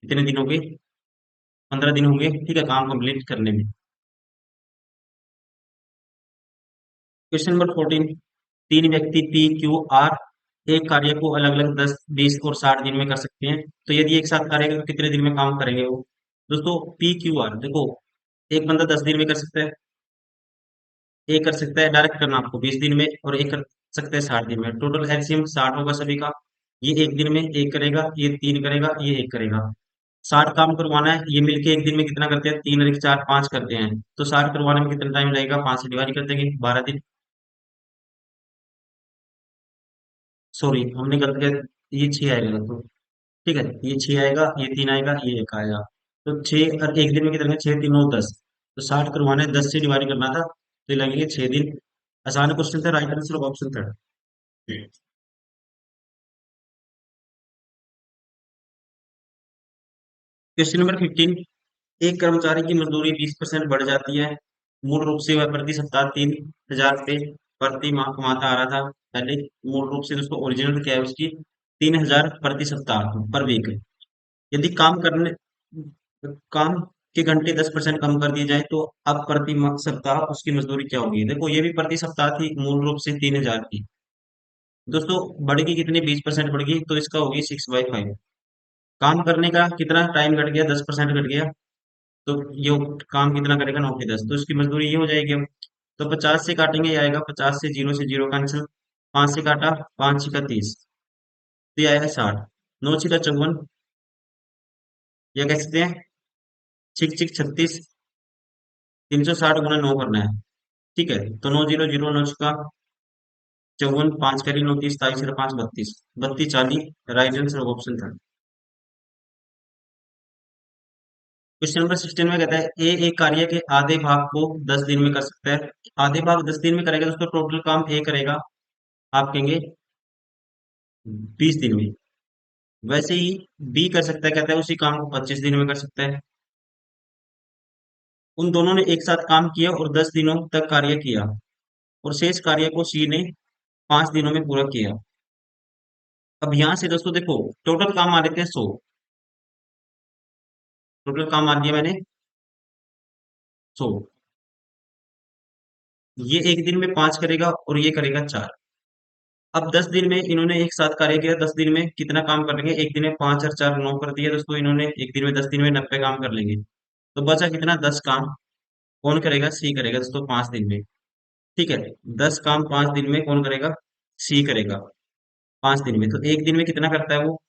कितने दिन होंगे? 15 दिन होंगे। ठीक है, काम कंप्लीट करने में। क्वेश्चन नंबर 14, 3 व्यक्ति पी क्यू आर एक कार्य को अलग अलग 10 20 और 60 दिन में कर सकते हैं। तो यदि एक साथ करेगा तो कितने दिन में काम करेंगे वो? दोस्तों पी क्यू आर देखो, एक बंदा 10 दिन में कर सकता है, एक कर सकता है डायरेक्ट करना आपको 20 दिन में, और एक कर सकता है 60 दिन में। टोटल एलसीएम 60 होगा सभी का। ये एक दिन में एक करेगा, ये 3 करेगा, ये एक करेगा। 60 काम करवाना है, ये मिलके एक दिन में कितना करते हैं? 3 और 1 4 5 करते हैं। तो 60 करवाने में कितना टाइम लगेगा? 5 से डिवाइड कर देंगे, 12 दिन। सॉरी हमने गलत किया, ये 6 आएगा तो। ठीक है, ये 6 आएगा, ये 3 आएगा, ये 1 आएगा। तो 6 और एक दिन में कितने? 6 3 9 10। तो 60 करवाना है, 10 से डिवाइड करना था, तो ये लगेंगे 6 दिन। आसान क्वेश्चन था, राइट आंसर ऑप्शन था। क्वेश्चन नंबर 15, एक कर्मचारी की मजदूरी 20% बढ़ जाती है। मूल रूप से वह प्रति सप्ताह 3,000 रुपये प्रति माह कमाता आ रहा था पहले। मूल रूप से दोस्तों ओरिजिनल क्या है उसकी? 3,000 प्रति सप्ताह पर वीक। यदि काम के घंटे 10% कम कर दिए जाए तो अब प्रति सप्ताह उसकी मजदूरी क्या होगी? देखो ये भी प्रति सप्ताह थी, मूल रूप से 3,000 की। दोस्तों बढ़ेगी कितनी? 20% बढ़ेगी, तो इसका होगी 6/5। काम करने का कितना टाइम घट गया? 10% घट गया। तो ये काम कितना करेगा? 9 के 10, तो इसकी मजदूरी ये हो जाएगी अब। तो 50 से काटेंगे, ये आएगा 50 से जीरो कैंसिल। 5 से काटा, 5 6 30, तो ये आएगा 60। 9 6 54, या कह सकते हैं 6 6 36। 360 गुना 9 करना है। ठीक है, तो 9 0 0 9 6 54, 5 करी 9 30, 27 5 32, 32 40। राइट आंसर ऑप्शन था। क्वेश्चन नंबर 16 में कहता है एक कार्य के आधे भाग को 10 दिन में कर सकता है। आधे भाग 10 दिन में करेगा दोस्तों, टोटल काम ए करेगा, आप कहेंगे 20 दिन में। वैसे ही बी कर सकता है, कहता है उसी काम को 25 दिन में कर सकता है। उन दोनों ने एक साथ काम किया और 10 दिनों तक कार्य किया, और शेष कार्य को सी ने 5 दिनों में पूरा किया। अब यहां से दोस्तों देखो, टोटल काम आ लेते हैं 100। टोटल काम आ दिया मैंने 100। ये एक दिन में 5 करेगा और ये करेगा 4। अब 10 दिन में इन्होंने एक साथ कार्य किया, 10 दिन में कितना काम कर लेंगे? एक दिन में 5 और 4 9 कर दिया दोस्तों इन्होंने एक दिन में। 10 दिन में 90 काम कर लेंगे, तो बचा कितना? 10 काम। कौन करेगा? सी करेगा दोस्तों 5 दिन में। ठीक है, 10 काम 5 दिन में कौन करेगा? सी करेगा 5 दिन में। तो एक दिन में कितना करता है वो?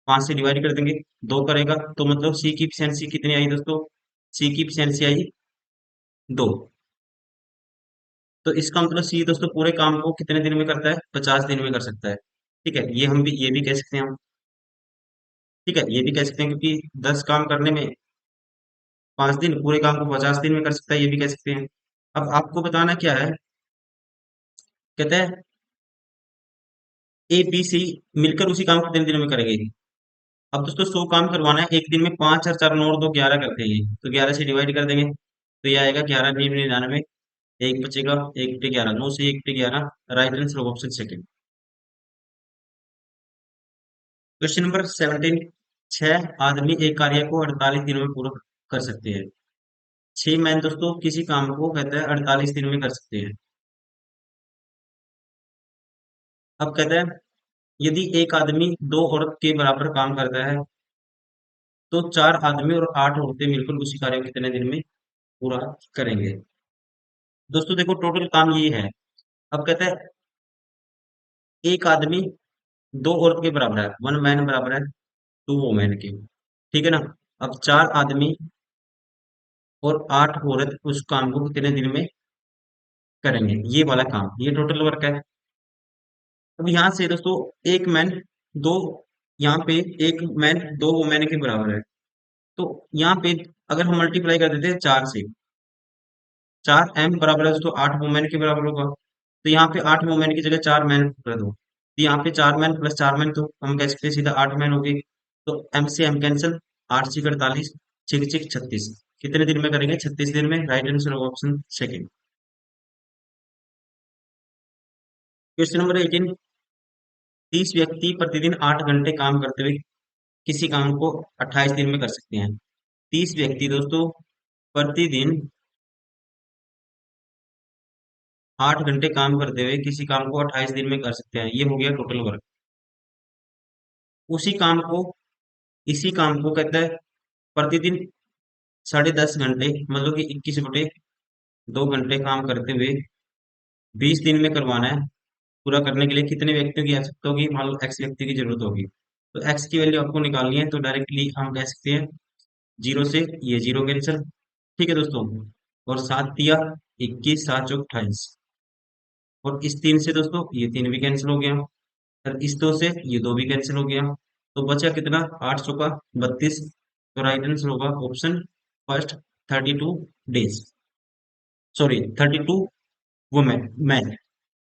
5 से डिवाइड कर देंगे, 2 करेगा। तो मतलब सी की इफिशियंसी कितनी आई दोस्तों? सी की इफिशियंसी आई 2। तो इसका मतलब सी दोस्तों पूरे काम को कितने दिन में करता है? 50 दिन में कर सकता है। ठीक है, ये भी कह सकते हैं हम। ठीक है, ये भी कह सकते हैं क्योंकि 10 काम करने में 5 दिन, पूरे काम को 50 दिन में कर सकता है, ये भी कह सकते हैं। अब आपको बताना क्या है, कहते हैं ए बी सी मिलकर उसी काम को कितने दिन में करेंगे। अब दोस्तों 100 काम करवाना है, एक दिन में 5 और 4 9 और 2 11 करते हैं ये, तो 11 से डिवाइड कर देंगे, तो ये आएगा 11×99, एक बचेगा, 1/11, 9 से 1/11, right answer option second. Question number 17, 6 आदमी एक कार्य को 48 दिनों में पूरा कर सकते हैं। 6 मैन दोस्तों किसी काम को कहते हैं 48 दिन में कर सकते हैं। अब कहते हैं यदि एक आदमी 2 औरत के बराबर काम करता है, तो 4 आदमी और 8 औरतें मिलकर उसी कार्य को कितने दिन में पूरा करेंगे। दोस्तों देखो टोटल काम ये है। अब कहते हैं एक आदमी 2 औरत के बराबर है, 1 मैन बराबर है 2 वुमेन के, ठीक है ना। अब 4 आदमी और 8 औरत उस काम को कितने दिन में करेंगे, ये वाला काम, ये टोटल वर्क है। अब यहाँ से दोस्तों एक मैन दो, यहाँ पे एक मैन 2 वुमेन के बराबर है, तो यहाँ पे अगर हम मल्टीप्लाई कर देते हैं 4 से, 4 M बराबर है दोस्तों 8 वुमेन के बराबर होगा, तो यहाँ पे 8 वुमेन की जगह 4 मैन कर दो, तो यहाँ पे 4 मैन प्लस 4 मैन, तो हम कह सकते हैं सीधा 8 मैन हो गए। तो M से M कैंसिल, 8×4 = 48, 6×6 = 36, कितने दिन में करेंगे, 36 दिन में, right answer option second. Question number 18, 30 व्यक्ति प्रतिदिन 8 घंटे काम करते हुए किसी काम को 28 दिन में कर सकते हैं। 30 व्यक्ति दोस्तों प्रतिदिन 8 घंटे काम करते हुए किसी काम को 28 दिन में कर सकते हैं, ये हो गया टोटल वर्क। उसी काम को इसी काम को कहता है प्रतिदिन 10.5 घंटे, मतलब कि 21/2 घंटे काम करते हुए 20 दिन में करवाना है। पूरा करने के लिए कितने व्यक्तियों की आवश्यकता होगी, मान लो एक्स व्यक्ति की जरूरत होगी, तो एक्स की वैल्यू आपको निकालनी है, तो डायरेक्टली हम कह सकते हैं 0 से ये 0 कैंसिल, ठीक है दोस्तों, और 7×3 = 21, 7×4 = 28, और इस 3 से दोस्तों ये 3 भी कैंसिल हो गया, और इस 2 से ये 2 भी कैंसिल हो गया, तो बचा कितना, 8×4 = 32, तो राइट आंसर होगा option first, 32 days, sorry 32 women man,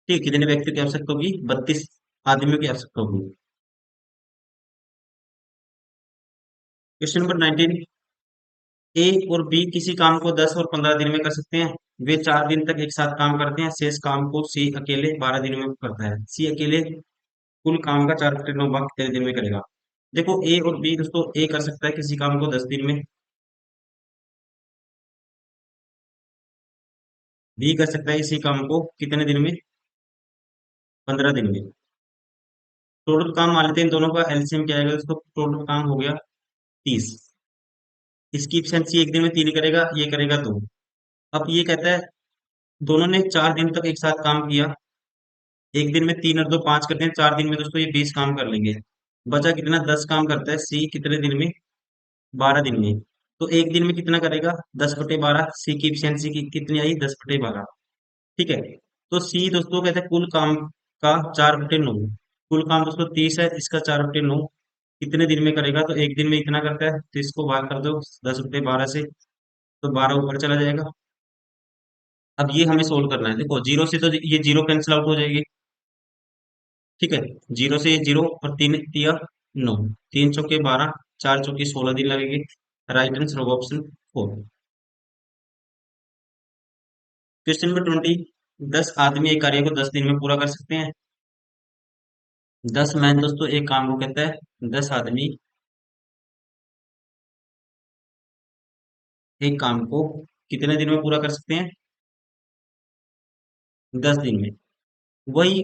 ठीक, कितने व्यक्तियों की आवश्यकता होगी, 32 आदमियों की आवश्यकता होगी। क्वेश्चन नंबर 19, ए और बी किसी काम को 10 और 15 दिन में कर सकते हैं। वे 4 दिन तक एक साथ काम करते हैं, शेष काम को सी अकेले 12 दिनों में करता है। सी अकेले कुल काम का 4/9 कितने दिन में करेगा। देखो ए और बी दोस्तों, ए कर सकता है किसी काम को 10 दिन में, बी कर सकता है इसी काम को कितने दिन में, 15 दिन में। टोटल काम मान लेते हैं, इन दोनों का एलसीएम क्या आएगा दोस्तों, टोटल काम हो गया 30। इसकी एफिशिएंसी एक दिन में 3 करेगा, ये करेगा 2। अब ये कहता है दोनों ने 4 दिन तक एक साथ काम किया, एक दिन में 3 और 2 5 करते हैं, 4 दिन में दोस्तों ये 20 काम कर लेंगे, बचा कितना, 10 काम करता है सी कितने दिन में, 12 दिन में। तो एक दिन में कितना करेगा, 10/12, सी की एफिशिएंसी की कितनी आई, 10/12, ठीक है। तो सी दोस्तों कहते हैं कुल काम का 4/9, कुल काम दोस्तों 30 है, इसका 4/9 कितने दिन में करेगा, तो एक दिन में इतना करता है, तो इसको भाग कर दो 10/12 से, तो 12 ऊपर चला जाएगा। अब ये हमें सोल्व करना है, देखो 0 से तो ये 0 कैंसिल आउट हो जाएगी, ठीक है, 0 से 0, और 3×3 = 9, 3×4 = 12, 4×4 = 16 दिन लगेंगे, राइट आंसर होगा ऑप्शन 4। क्वेश्चन नंबर 20, 10 आदमी एक कार्य को 10 दिन में पूरा कर सकते हैं। 10 मैन दोस्तों एक काम को कहता है 10 आदमी एक काम को कितने दिन में पूरा कर सकते हैं, 10 दिन में। वही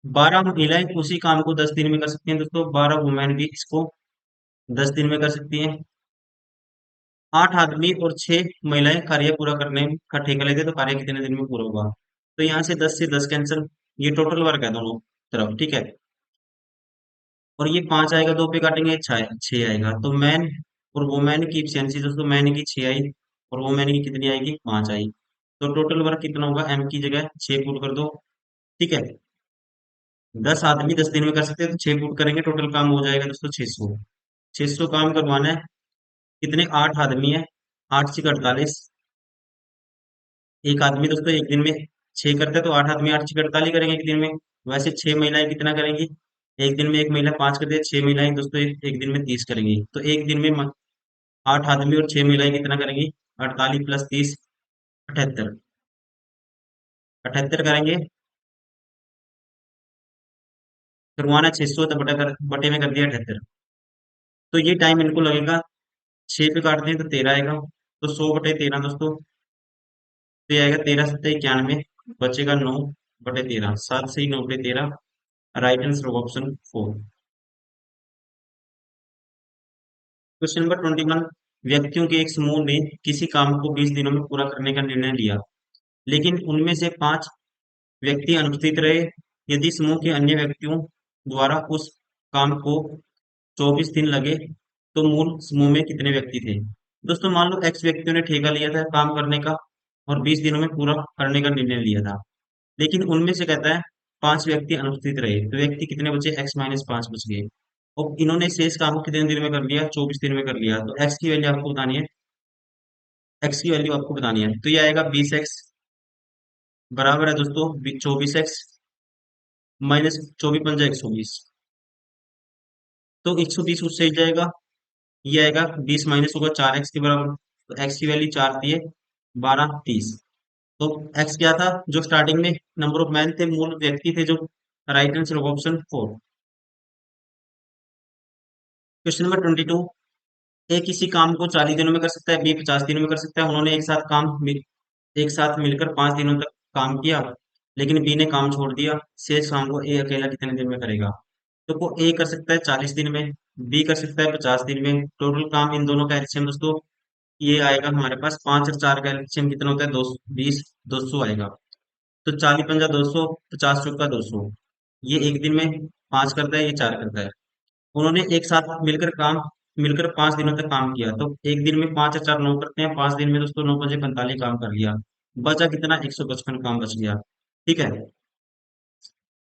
12 महिलाएं उसी काम को 10 दिन में कर सकती हैं दोस्तों, 12 वुमेन भी इसको 10 दिन में कर सकती हैं। 8 आदमी और 6 महिलाएं कार्य पूरा करने का ठेका लेते हैं, तो कार्य कितने दिन में पूरा होगा। तो यहाँ से 10 से 10 कैंसिल, ये टोटल वर्क है दोनों तरफ, ठीक है, और ये 5 आएगा, 2 पे काटेंगे 6 आएगा, तो मैन और वुमेन की एफिशिएंसी दोस्तों, मैन की 6 आई और वुमेन की कितनी आएगी, 5 आई, तो टोटल वर्क कितना होगा, एम की जगह 6 पुट कर दो, ठीक है। 10 आदमी 10 दिन में कर सकते हैं, तो 6 पुट करेंगे, टोटल काम हो जाएगा दोस्तों 600। 600 काम करवाना है, कितने, 8 आदमी है, 8 छः 48। एक आदमी दोस्तों एक दिन में 6 करता है, तो 8 आदमी 8 छः 48 करेंगे एक दिन में। वैसे 6 महिलाएं कितना करेंगी? एक दिन में एक महिला 5 करती है, 6 महिलाएं दोस्तों एक दिन में 30 करेंगी। तो एक दिन में 8 आदमी और 6 महिलाएं कितना करेंगी? 48 + 30, 78। 78 करेंगे। फिर वहां 600 तो बटे में कर दिया 78। तो ये टाइम इनको लगेगा। 6 पे काटते हैं तो 13 आएगा, तो 100/13 दोस्तों। तो ये आएगा 13×7 = 91। बचेगा 9/13, 7 से ही 9/13। Right answer option 4। Question number 21। व्यक्तियों के एक समूह ने किसी काम को 20 दिनों में पूरा करने का निर्णय लिया, लेकिन उनमें से 5 व्यक्ति अनुपस्थित रहे। यदि समूह के अन्य व्यक्तियों द्वारा उस काम को 24 दिन लगे, तो मूल समूह में कितने व्यक्ति थे? दोस्तों मान लो एक्स व्यक्तियों ने ठेका लिया था काम करने का और 20 दिनों में पूरा करने का निर्णय लिया था, लेकिन उनमें से कहता है 5 व्यक्ति अनुपस्थित रहे, तो व्यक्ति कितने बचे? x - 5 बच गए। और इन्होंने शेष काम को कितने दिन में कर लिया? 24 दिन में कर लिया। तो एक्स की वैल्यू आपको बतानी है। एक्स की वैल्यू आपको बतानी है, तो ये आएगा 20x बराबर है दोस्तों 24x माइनस 24×5 120। तो 120 उससे ही जाएगा। ये आएगा 20 माइनस होगा 4x के बराबर। तो x की वैल्यू 4 थी, 12 30। तो x क्या था? जो स्टार्टिंग में नंबर ऑफ मैन थे, मूल व्यक्ति थे जो। Right answer option 4। Question number 22। ए किसी काम को 40 दिनों में कर सकता है, बी 50 दिनों में कर सकता है। उन्होंने एक साथ मिलकर 5 दिनों तक काम किया, लेकिन बी ने काम छोड़ दिया। शेष काम को ए अकेला कितने दिन में करेगा? तो को ए कर सकता है 40 दिन में, बी कर सकता है 50 दिन में। टोटल काम इन दोनों का एलसीएम दोस्तों ये आएगा हमारे पास 5 और 4 का एलसीएम कितना होता है? 220, 200 आएगा। तो 40×5 = 200, 50 × 200। ये एक दिन में 5 करता है, ये 4 करता है। उन्होंने एक साथ मिलकर 5 दिनों तक काम किया, तो एक दिन में 5 और 4 9 करते हैं। 5 दिन में दोस्तों 9×5 = 45 काम कर लिया। बचा कितना? 155 काम बच गया। ठीक है।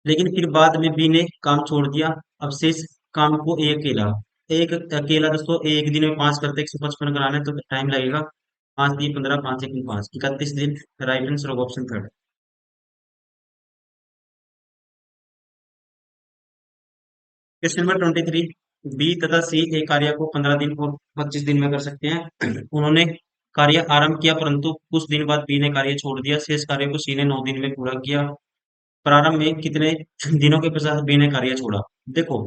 लेकिन फिर बाद में बी ने काम छोड़ दिया। अब शेष काम को एक अकेला दोस्तों एक दिन में 5 करते 155 कराने, तो टाइम लगेगा 5×3 = 15, 5×1 = 5, 31 दिन। Right answer option 3। Question number 23। B तथा सी एक कार्य को 15 दिन और 25 दिन में कर सकते हैं। उन्होंने कार्य आरंभ किया, परंतु कुछ दिन बाद बी ने कार्य छोड़ दिया। शेष कार्य को सी ने 9 दिन में पूरा किया। प्रारंभ में कितने दिनों के पश्चात बी ने कार्य छोड़ा? देखो,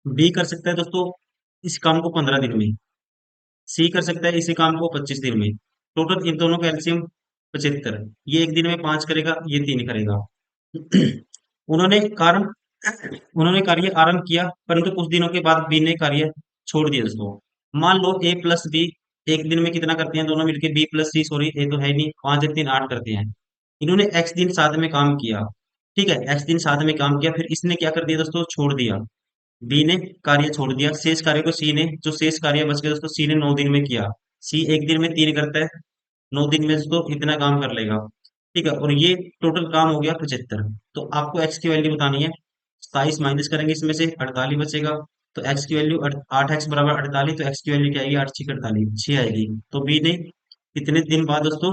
बी कर सकता है दोस्तों इस काम को 15 दिन में, सी कर सकता है इसी काम को 25 दिन में। टोटल इन दोनों का एलसीएम 75। ये एक दिन में 5 करेगा, ये 3 करेगा। उन्होंने कारण उन्होंने कार्य आरंभ किया, परंतु कुछ दिनों के बाद बी ने कार्य छोड़ दिया दोस्तों। मान लो ए प्लस बी एक दिन में कितना करते हैं दोनों मिलकर? बी प्लस सी, सॉरी ए तो है ही नहीं, 5 और 3 8 करते हैं। इन्होंने एक्स दिन साथ में काम किया। ठीक है, एक्स दिन साथ में काम किया, फिर इसने क्या कर दिया दोस्तों? छोड़ दिया। बी ने कार्य छोड़ दिया, शेष कार्य को सी ने, जो शेष कार्य बच गया दोस्तों सी ने 9 दिन में किया। सी एक दिन में 3 करता है, 9 दिन में दोस्तों इतना काम कर लेगा। ठीक है, और ये टोटल काम हो गया 75। तो आपको एक्स की वैल्यू बतानी है। 27 माइनस करेंगे इसमें से 48 बचेगा। तो एक्स की वैल्यू 8x बराबर 48, तो एक्स की वैल्यू क्या आएगी? 8 6 48, 6 आएगी। तो बी ने कितने दिन बाद दोस्तों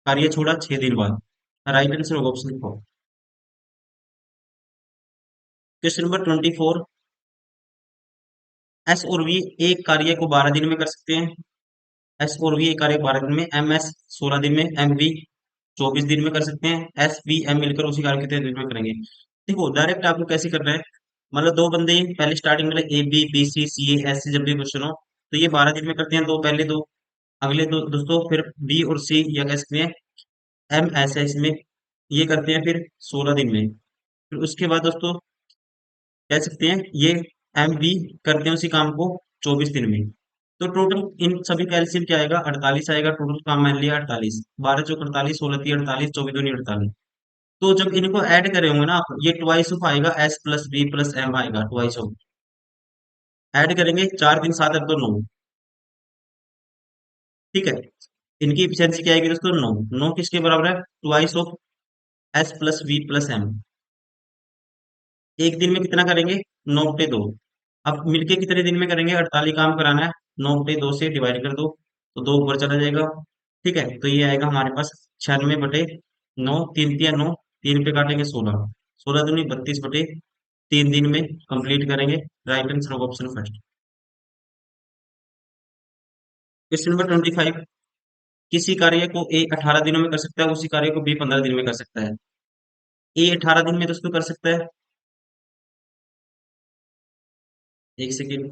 कार्य छोड़ा? 6 दिन बाद। राइट आंसर होगा ऑप्शन 4। Question number 24। एस और वी एक कार्य को 12 दिन में कर सकते हैं। एस और वी एक कार्य 12 दिन में, एम एस 16 दिन में, एम वी 24 दिन में कर सकते हैं। एस बी एम मिलकर उसी कार्य को कितने दिन में करेंगे? देखो डायरेक्ट आपको कैसे करना है। मतलब दो बंदे ही पहले स्टार्टिंग में ए बी बी सी सी ए ऐसे जब भी क्वेश्चन हो, तो ये 12 दिन में करते हैं, दो पहले दो, अगले दो दोस्तों फिर बी और सी या कह सकते हैं एम ऐसे इसमें ये करते हैं फिर 16 दिन में। फिर उसके बाद दोस्तों कह सकते हैं ये एम बी करते हैं उसी काम को 24 दिन में। तो टोटल इन सभी का एलसीएम क्या आएगा? 48 आएगा। टोटल काम मान लिया 48, 12×4 = 48, 16×3 = 48, 24×2 = 48। तो जब इनको ऐड करे होंगे ना आप, ये ट्वाइस ऑफ आएगा, S plus B plus M आएगा ट्वाइस ऑफ। ऐड करेंगे 4 3 7 8 2 9। ठीक है, इनकी एफिशिएंसी क्या आएगी दोस्तों? 9। 9 किसके बराबर है? Twice of S plus B plus M. एक दिन में कितना करेंगे? 9/2, अब मिलके कितने दिन में करेंगे? 48 काम कराना है, 9/2 से डिवाइड कर दो तो 2 ऊपर चला जाएगा। ठीक है, तो ये आएगा हमारे पास 96/9, 3 × 9, 3 पे काटेंगे 16, 16 दूनी 32/3 दिन में कंप्लीट करेंगे। राइट आंसर होगा ऑप्शन फर्स्ट। क्वेश्चन नंबर 25, किसी कार्य को ए 18 दिनों में कर सकता है, उसी कार्य को बी 15 दिन में कर सकता है। ए 18 दिन में तो उसको कर सकता है, एक सेकेंड,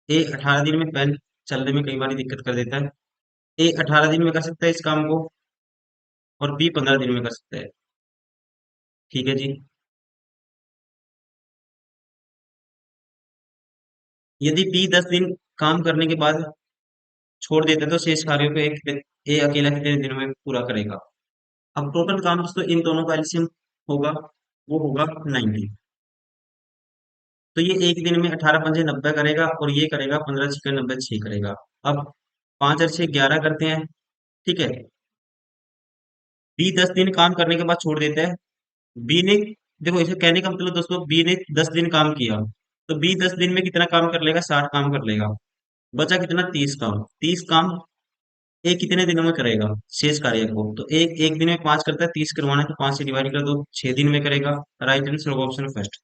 ए 18 दिन में पेन चलने में कई बार दिक्कत कर देता है। ए 18 दिन में कर सकता है इस काम को, और बी 15 दिन में कर सकता है। ठीक है जी। यदि बी 10 दिन काम करने के बाद छोड़ देता है तो शेष कार्यों को ए अकेला कितने दिनों में पूरा करेगा? अब टोटल काम दोस्तों इन दोनों का एलसीएम होगा, वो होगा 90। तो ये एक दिन में 18×5 = 90 करेगा, और ये करेगा 15×6 = 90, 6 करेगा। अब 5 और 6 11 करते हैं। ठीक है, बी 10 दिन काम करने के बाद छोड़ देता है। बी ने, देखो इसे कहने का मतलब दोस्तों, बी ने 10 दिन काम किया, तो बी 10 दिन में कितना काम कर लेगा? 60 काम कर लेगा। बचा कितना? 30 काम। 30 काम एक कितने दिनों में करेगा शेष कार्य को? तो एक एक दिन में 5 करता है, 30 करवाना है तो 5 से डिवाइड कर दो, 6 दिन में करेगा। राइट आंसर होगा ऑप्शन फर्स्ट।